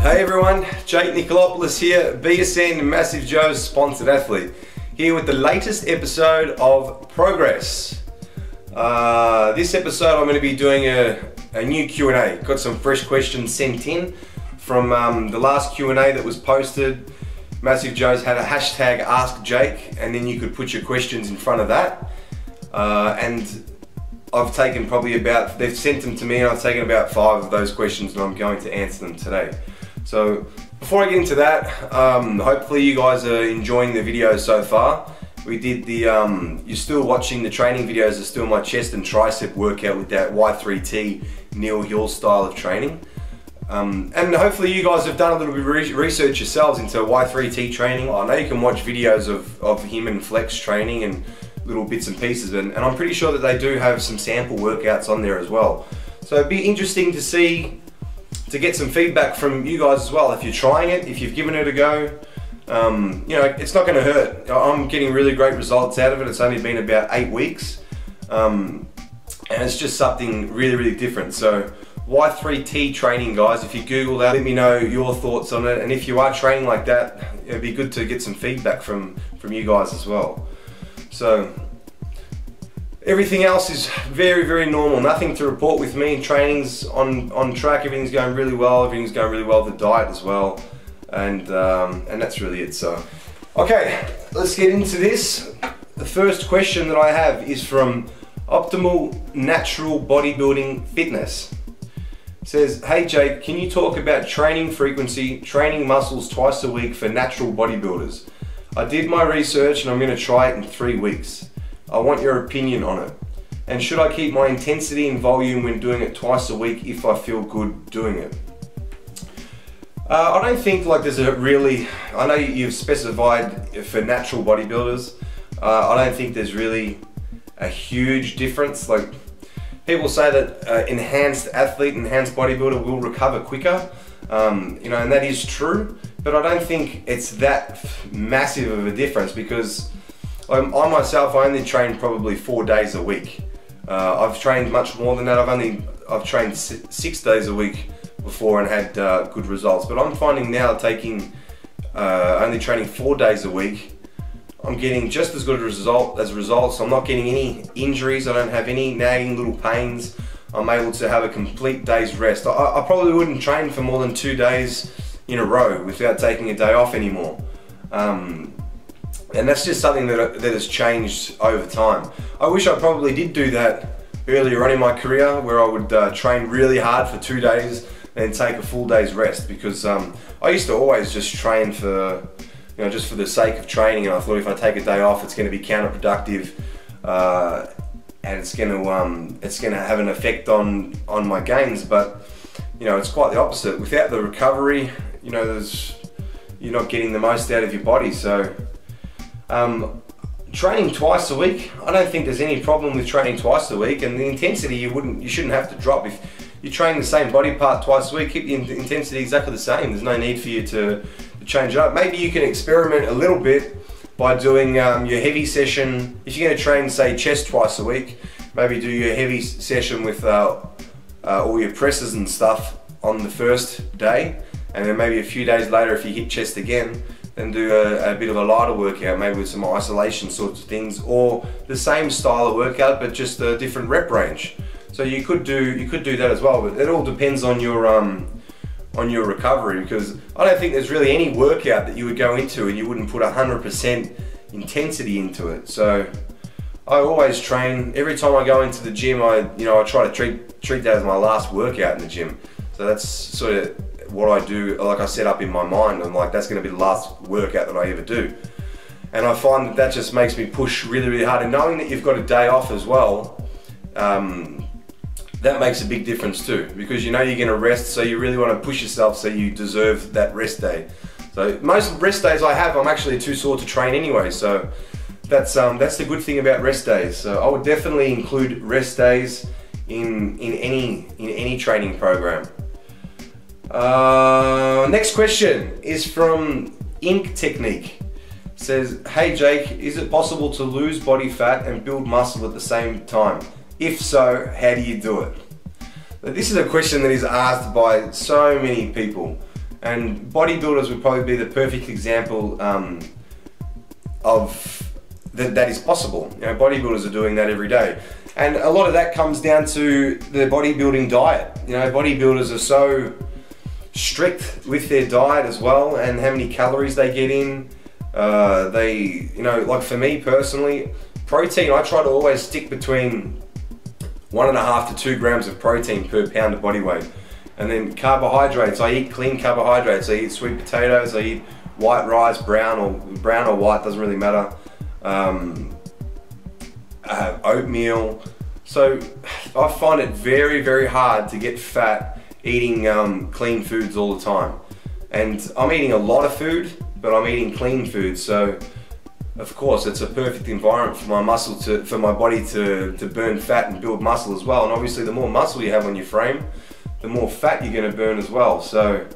Hey everyone, Jake Nicolopoulos here, BSN Massive Joe's sponsored athlete, here with the latest episode of Progress. This episode I'm going to be doing a new Q&A. Got some fresh questions sent in from the last Q&A that was posted. Massive Joe's had a hashtag Ask Jake, and then you could put your questions in front of that. And I've taken probably about, they've sent them to me and I've taken about 5 of those questions and I'm going to answer them today. So before I get into that, hopefully you guys are enjoying the video so far. We did the, you're still watching the training videos, are still my chest and tricep workout with that Y3T Neil Hill style of training. And hopefully you guys have done a little bit of research yourselves into Y3T training. I know you can watch videos of him and Flex training and little bits and pieces, and I'm pretty sure that they do have some sample workouts on there as well. So it'd be interesting to see, to get some feedback from you guys as well. If you're trying it, if you've given it a go, you know, it's not going to hurt. I'm getting really great results out of it. It's only been about 8 weeks, and it's just something really different. So Y3T training, guys, if you Google that, let me know your thoughts on it, and if you are training like that, it'd be good to get some feedback from you guys as well. So everything else is very normal, nothing to report with me. Training's on track, everything's going really well, the diet as well, and that's really it. So okay, let's get into this. The first question that I have is from Optimal Natural Bodybuilding Fitness. It says, hey Jake, can you talk about training frequency, training muscles twice a week for natural bodybuilders? I did my research and I'm going to try it in 3 weeks. I want your opinion on it. And should I keep my intensity and volume when doing it twice a week if I feel good doing it? I don't think like there's a really, I know you've specified for natural bodybuilders, I don't think there's really a huge difference. Like people say that enhanced athlete, enhanced bodybuilder will recover quicker, you know, and that is true. But I don't think it's that massive of a difference, because I myself, I only train probably 4 days a week. I've trained much more than that. I've trained 6 days a week before and had good results. But I'm finding now, taking only training 4 days a week, I'm getting just as good a result. So I'm not getting any injuries. I don't have any nagging little pains. I'm able to have a complete day's rest. I probably wouldn't train for more than 2 days in a row without taking a day off anymore. And that's just something that has changed over time. I wish I probably did do that earlier on in my career, where I would train really hard for 2 days and take a full day's rest, because I used to always just train for, you know, just for the sake of training, and I thought if I take a day off it's going to be counterproductive, and it's going to have an effect on my gains. But you know, it's quite the opposite. Without the recovery, you know, you're not getting the most out of your body. So training twice a week, I don't think there's any problem with training twice a week, and the intensity you shouldn't have to drop. If you train the same body part twice a week, keep the intensity exactly the same. There's no need for you to change it up. Maybe you can experiment a little bit by doing your heavy session. If you're going to train, say, chest twice a week, maybe do your heavy session with all your presses and stuff on the first day, and then maybe a few days later, if you hit chest again, then do a bit of a lighter workout, maybe with some isolation sorts of things, or the same style of workout but just a different rep range. So you could do that as well, but it all depends on your recovery, because I don't think there's really any workout that you would go into and you wouldn't put 100% intensity into it. So I always train. Every time I go into the gym, I try to treat that as my last workout in the gym. So that's sort of what I do. Like I set up in my mind, I'm like, that's going to be the last workout that I ever do. And I find that just makes me push really hard. And knowing that you've got a day off as well, that makes a big difference too, because you know you're going to rest, so you really want to push yourself, so you deserve that rest day. So most rest days I have, I'm actually too sore to train anyway. So that's the good thing about rest days. So I would definitely include rest days in any training program. Next question is from Ink Technique. It says, hey Jake, is it possible to lose body fat and build muscle at the same time? If so, how do you do it? This is a question that is asked by so many people. And bodybuilders would probably be the perfect example of that is possible. You know, bodybuilders are doing that every day. And a lot of that comes down to the bodybuilding diet. You know, bodybuilders are so strict with their diet as well, and how many calories they get in. You know, like for me personally, protein, I try to always stick between 1.5 to 2 grams of protein per pound of body weight. And then carbohydrates, I eat clean carbohydrates. I eat sweet potatoes, I eat white rice, brown or white, doesn't really matter. I have oatmeal. So I find it very, very hard to get fat eating clean foods all the time. And I'm eating a lot of food, but I'm eating clean food. So of course it's a perfect environment for my body to burn fat and build muscle as well. And obviously the more muscle you have on your frame, the more fat you're going to burn as well. So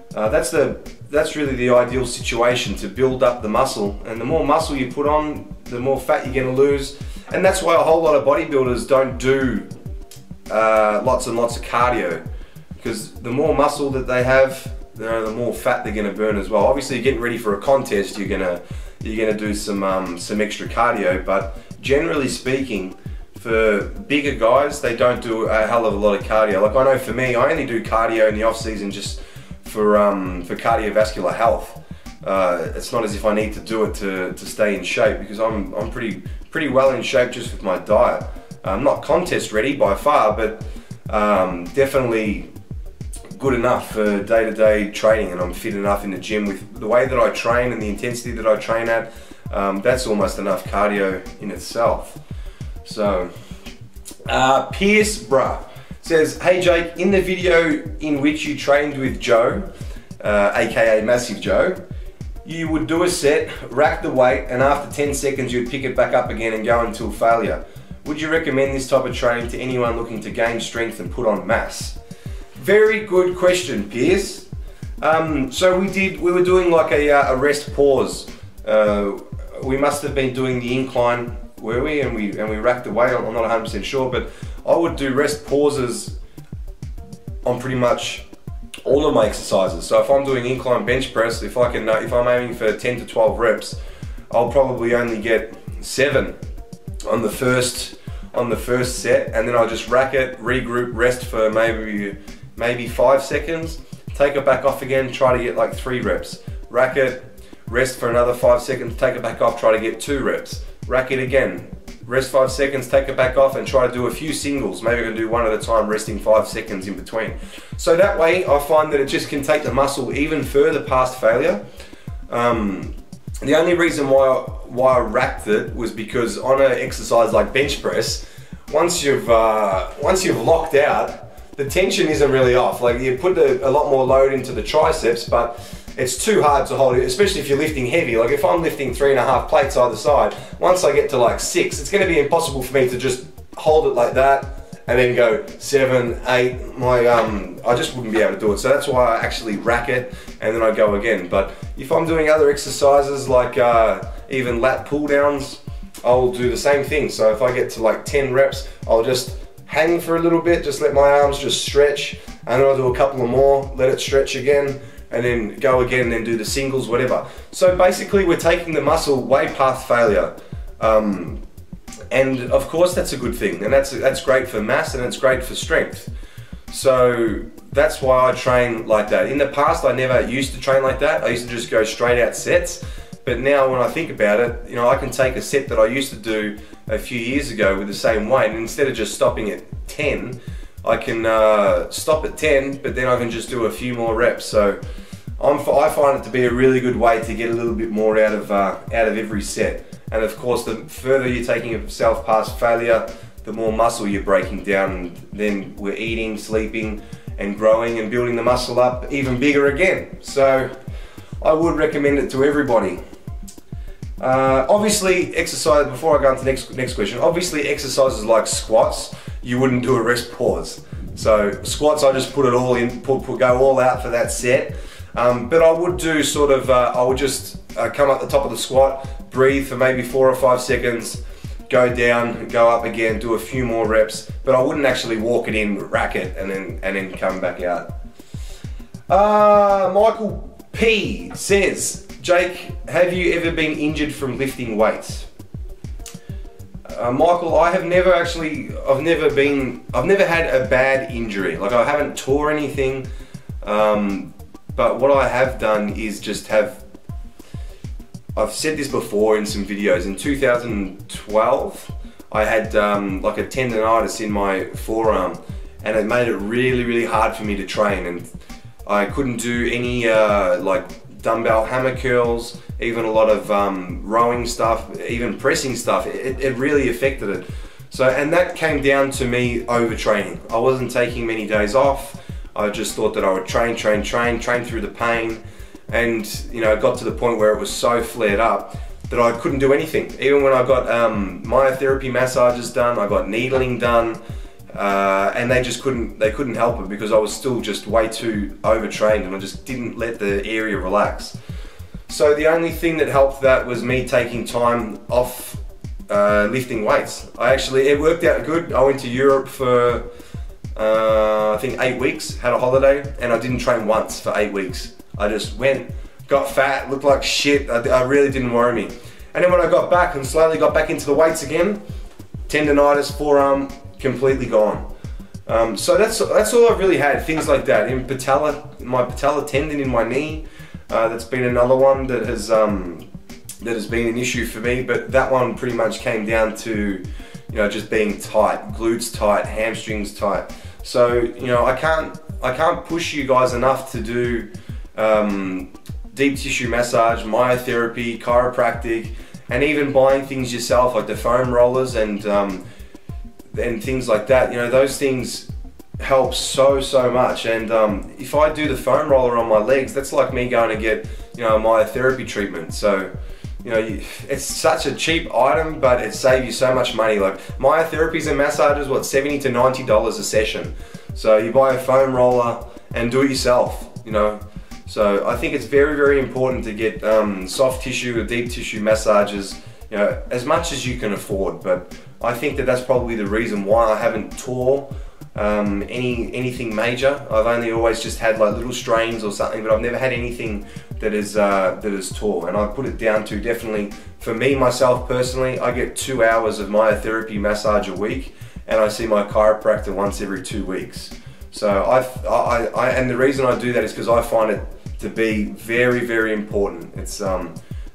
that's really the ideal situation, to build up the muscle. And the more muscle you put on, the more fat you're going to lose. And that's why a whole lot of bodybuilders don't do lots and lots of cardio, because the more muscle that they have, you know, the more fat they're going to burn as well. Obviously, you're getting ready for a contest, you're gonna do some extra cardio. But generally speaking, for bigger guys, they don't do a hell of a lot of cardio. Like I know for me, I only do cardio in the off season just for cardiovascular health. It's not as if I need to do it to stay in shape, because I'm pretty well in shape just with my diet. I'm not contest ready by far, but definitely good enough for day-to-day training, and I'm fit enough in the gym with the way that I train and the intensity that I train at. That's almost enough cardio in itself. So Pierce Bruh says, hey Jake, in the video in which you trained with Joe, aka Massive Joe, you would do a set, rack the weight, and after 10 seconds you'd pick it back up again and go until failure. Would you recommend this type of training to anyone looking to gain strength and put on mass? Very good question, Pierce. So we were doing like a rest pause. We must have been doing the incline, were we? And we racked the weight. I'm not 100% sure, but I would do rest pauses on pretty much all of my exercises. So if I'm doing incline bench press, if I'm aiming for 10 to 12 reps, I'll probably only get 7 on the first set, and then I'll just rack it, regroup, rest for maybe 5 seconds, take it back off again, try to get like 3 reps. Rack it, rest for another 5 seconds, take it back off, try to get 2 reps. Rack it again, rest 5 seconds, take it back off, and try to do a few singles. Maybe I can do one at a time, resting 5 seconds in between. So that way I find that it just can take the muscle even further past failure. The only reason why I racked it was because on an exercise like bench press, once you've locked out, the tension isn't really off. Like you put a lot more load into the triceps, but it's too hard to hold it, especially if you're lifting heavy. Like if I'm lifting 3.5 plates either side, once I get to like 6, it's going to be impossible for me to just hold it like that and then go 7, 8. I just wouldn't be able to do it. So that's why I actually rack it and then I go again. But if I'm doing other exercises like even lat pull downs, I'll do the same thing. So if I get to like 10 reps, I'll just hang for a little bit, just let my arms just stretch, and then I'll do a couple of more, let it stretch again, and then go again, and then do the singles, whatever. So basically we're taking the muscle way past failure. And of course that's a good thing, and that's great for mass, and it's great for strength. So that's why I train like that. In the past I never used to train like that. I used to just go straight out sets. But now when I think about it, you know, I can take a set that I used to do a few years ago with the same weight, and instead of just stopping at 10, I can stop at 10, but then I can just do a few more reps. So I find it to be a really good way to get a little bit more out of every set. And of course, the further you're taking yourself past failure, the more muscle you're breaking down, and then we're eating, sleeping, and growing and building the muscle up even bigger again. So I would recommend it to everybody. Obviously, exercise, before I go on to the next question, obviously exercises like squats, you wouldn't do a rest pause. So squats, I just put it all in, go all out for that set. But I would do sort of, I would just come up the top of the squat, breathe for maybe 4 or 5 seconds, go down, go up again, do a few more reps, but I wouldn't actually walk it in, rack it, and then come back out. Michael P says, Jake, have you ever been injured from lifting weights? Michael, I've never had a bad injury. Like, I haven't tore anything, but what I have done is I've said this before in some videos. In 2012, I had like a tendonitis in my forearm, and it made it really, really hard for me to train, and I couldn't do any like dumbbell hammer curls, even a lot of rowing stuff, even pressing stuff. It really affected it. So, and that came down to me overtraining. I wasn't taking many days off. I just thought that I would train through the pain, and you know, it got to the point where it was so flared up that I couldn't do anything. Even when I got myotherapy massages done, I got needling done, and they couldn't help it, because I was still just way too overtrained, and I just didn't let the area relax. So the only thing that helped that was me taking time off lifting weights. It worked out good. I went to Europe for I think 8 weeks, had a holiday, and I didn't train once for 8 weeks. I just went, got fat, looked like shit. I really didn't worry me. And then when I got back and slowly got back into the weights again, tendonitis, forearm, completely gone. So that's all I've really had, things like that. In my patella tendon in my knee, that's been another one that has been an issue for me, but that one pretty much came down to, you know, just being tight, glutes tight, hamstrings tight. So, you know, I can't push you guys enough to do deep tissue massage, myotherapy, chiropractic, and even buying things yourself like the foam rollers and things like that. You know, those things help so much. And if I do the foam roller on my legs, that's like me going to get, you know, a myotherapy treatment. So, you know, it's such a cheap item, but it saves you so much money. Like, myotherapies and massages, what, $70 to $90 a session. So you buy a foam roller and do it yourself, you know. So I think it's very important to get soft tissue or deep tissue massages, you know, as much as you can afford. But I think that that's probably the reason why I haven't tore anything major. I've only always just had like little strains or something, but I've never had anything that is tore. And I put it down to, definitely for me, myself personally, I get 2 hours of myotherapy massage a week, and I see my chiropractor once every 2 weeks. So and the reason I do that is because I find it to be very important. It's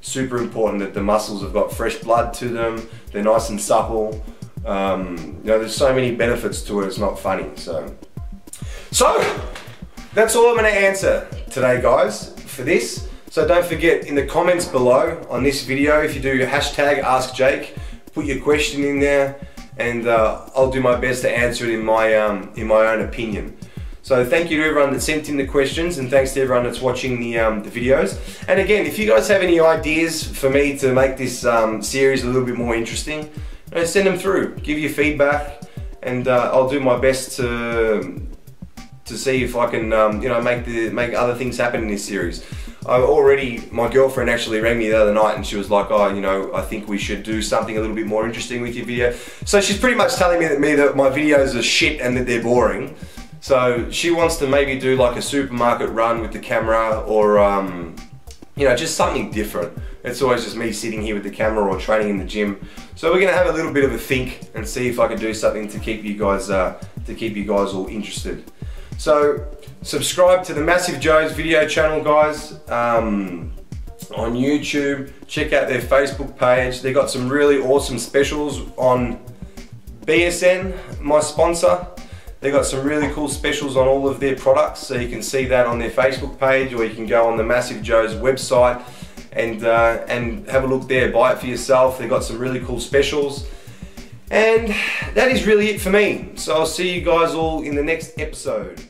super important that the muscles have got fresh blood to them, they're nice and supple. You know, there's so many benefits to it, it's not funny. So that's all I'm going to answer today, guys, for this. So don't forget, in the comments below on this video, if you do hashtag AskJake, put your question in there, and I'll do my best to answer it in my own opinion. So thank you to everyone that sent in the questions, and thanks to everyone that's watching the videos. And again, if you guys have any ideas for me to make this series a little bit more interesting, you know, send them through, give your feedback, and I'll do my best to see if I can you know, make other things happen in this series. My girlfriend actually rang me the other night, and she was like, oh, you know, I think we should do something a little bit more interesting with your video. So she's pretty much telling me that my videos are shit and that they're boring. So she wants to maybe do like a supermarket run with the camera, or you know, just something different. It's always just me sitting here with the camera or training in the gym. So we're gonna have a little bit of a think and see if I can do something to keep you guys all interested. So subscribe to the Massive Joe's video channel, guys, on YouTube. Check out their Facebook page. They got some really awesome specials on BSN, my sponsor. They got some really cool specials on all of their products, so you can see that on their Facebook page, or you can go on the Massive Joe's website and have a look there, buy it for yourself. They got some really cool specials. And that is really it for me. So I'll see you guys all in the next episode.